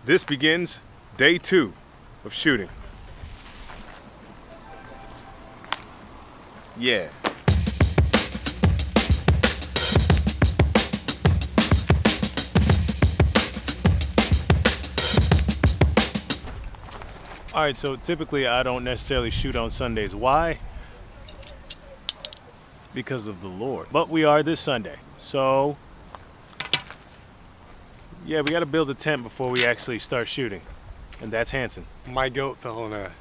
This begins day 2 of shooting. Yeah. All right, so typically I don't necessarily shoot on Sundays. Why? Because of the Lord. But we are this Sunday. So, yeah, we got to build a tent before we actually start shooting. And that's Hanson. My goat fell in a,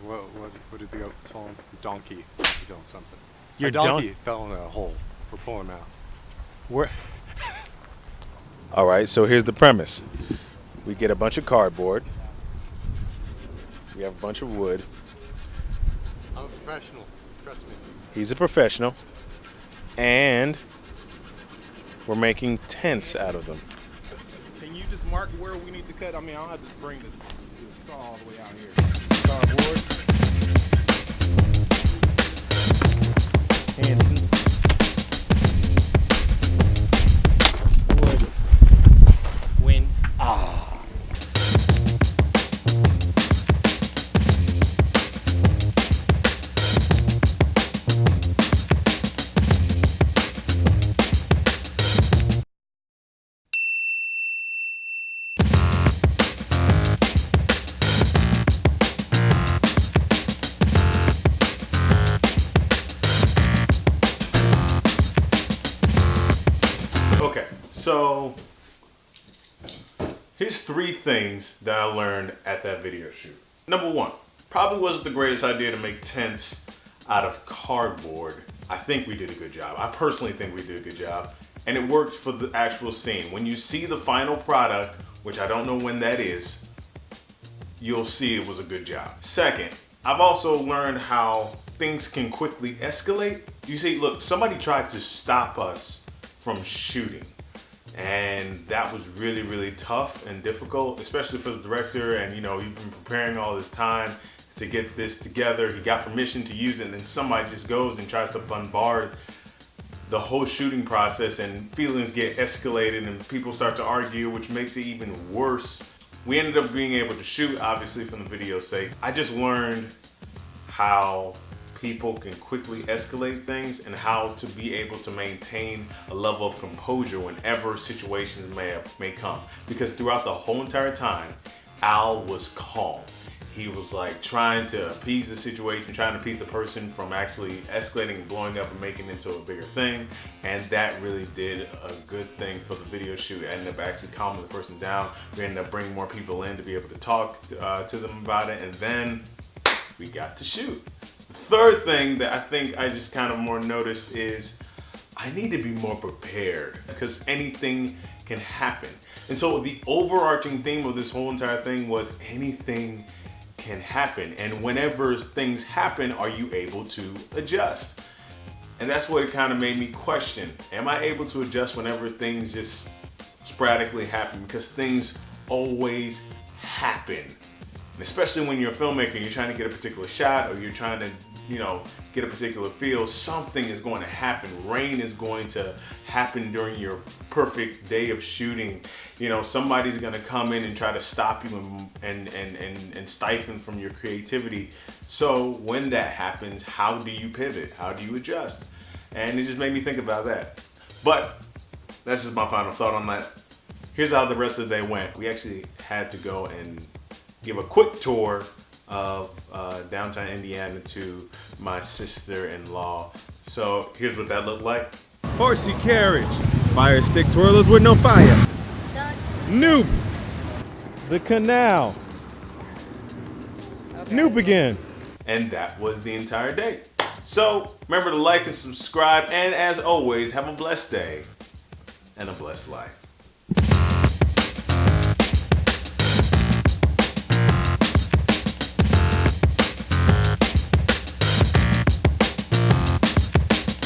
what did the goat fall in? Donkey. Doing something. Your donkey fell in a hole. We're pulling him out. Where? All right, so here's the premise. We get a bunch of cardboard. We have a bunch of wood. I'm a professional, trust me. He's a professional. And we're making tents out of them. Can you just mark where we need to cut? I mean, I'll have to bring the saw all the way out here. Cardboard. Hanson. Wood. Wind. Okay, so here's 3 things that I learned at that video shoot. Number 1, probably wasn't the greatest idea to make tents out of cardboard. I think we did a good job. I personally think we did a good job. And it worked for the actual scene. When you see the final product, which I don't know when that is, you'll see it was a good job. Second, I've also learned how things can quickly escalate. You see, look, somebody tried to stop us from shooting. And that was really, really tough and difficult, especially for the director. And you know, you've been preparing all this time to get this together. He got permission to use it, and then somebody just goes and tries to bombard the whole shooting process, and feelings get escalated and people start to argue, which makes it even worse. We ended up being able to shoot, obviously, from the video's sake. I just learned how people can quickly escalate things and how to be able to maintain a level of composure whenever situations may come. Because throughout the whole entire time, Al was calm. He was like trying to appease the situation, trying to appease the person from actually escalating and blowing up and making it into a bigger thing. And that really did a good thing for the video shoot. It ended up actually calming the person down. We ended up bringing more people in to be able to talk to them about it. And then we got to shoot. The third thing that I think I just kind of more noticed is I need to be more prepared because anything can happen. And so the overarching theme of this whole entire thing was anything can happen, and whenever things happen, are you able to adjust? And that's what it kind of made me question, am I able to adjust whenever things just sporadically happen? Because things always happen, and especially when you're a filmmaker, you're trying to get a particular shot, or you're trying to, you know, get a particular feel, something is going to happen. Rain is going to happen during your perfect day of shooting. You know, somebody's gonna come in and try to stop you and stifle from your creativity. So when that happens, how do you pivot? How do you adjust? And it just made me think about that. But that's just my final thought on that. Here's how the rest of the day went. We actually had to go and give a quick tour of downtown Indiana to my sister-in-law. So here's what that looked like. Horsey carriage. Fire stick twirlers with no fire. Noop. The canal. Okay. Noop again. And that was the entire day. So remember to like and subscribe, and as always, have a blessed day and a blessed life.